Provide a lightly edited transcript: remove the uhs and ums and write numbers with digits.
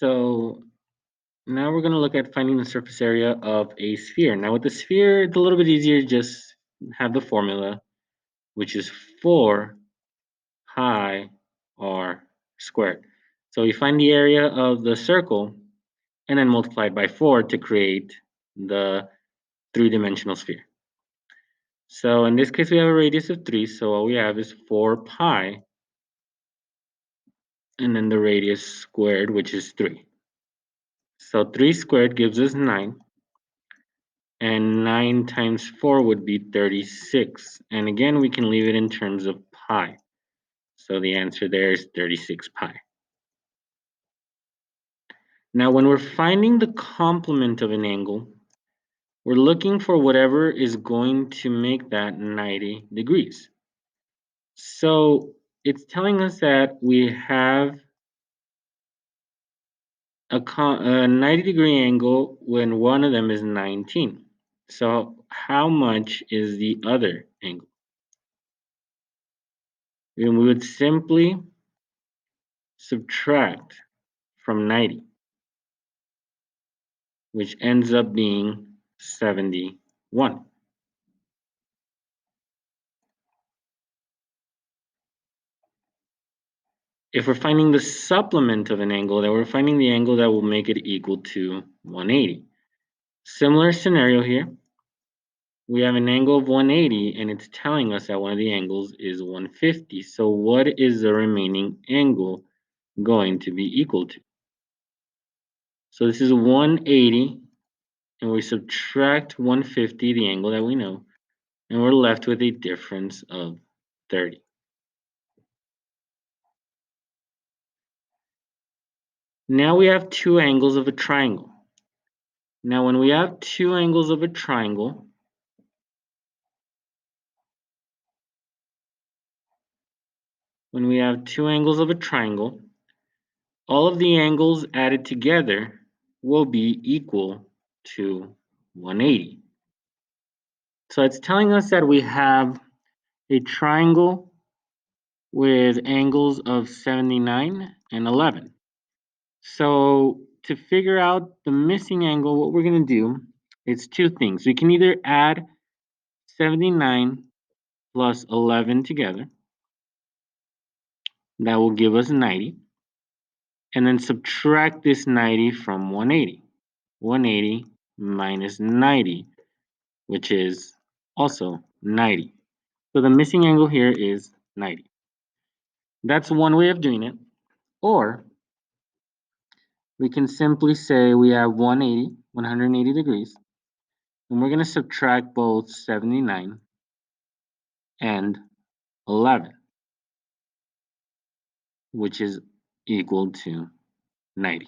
So now we're going to look at finding the surface area of a sphere. Now with the sphere, it's a little bit easier. Just have the formula, which is 4 pi r squared. So you find the area of the circle and then multiply it by 4 to create the three-dimensional sphere. So in this case, we have a radius of 3. So all we have is 4 pi and then the radius squared, which is 3. So 3 squared gives us 9. And 9 times 4 would be 36. And again, we can leave it in terms of pi. So the answer there is 36 pi. Now, when we're finding the complement of an angle, we're looking for whatever is going to make that 90 degrees. So it's telling us that we have a 90-degree angle when one of them is 19. So how much is the other angle? And we would simply subtract from 90, which ends up being 71. If we're finding the supplement of an angle, then we're finding the angle that will make it equal to 180. Similar scenario here. We have an angle of 180 and it's telling us that one of the angles is 150. So what is the remaining angle going to be equal to? So this is 180 and we subtract 150, the angle that we know, and we're left with a difference of 30. Now we have two angles of a triangle. Now when we have two angles of a triangle, all of the angles added together will be equal to 180. So it's telling us that we have a triangle with angles of 79 and 11. So to figure out the missing angle, what we're going to do is two things. We can either add 79 plus 11 together. That will give us 90. And then subtract this 90 from 180. 180 minus 90, which is also 90. So the missing angle here is 90. That's one way of doing it. Or we can simply say we have 180 degrees, and we're going to subtract both 79 and 11, which is equal to 90.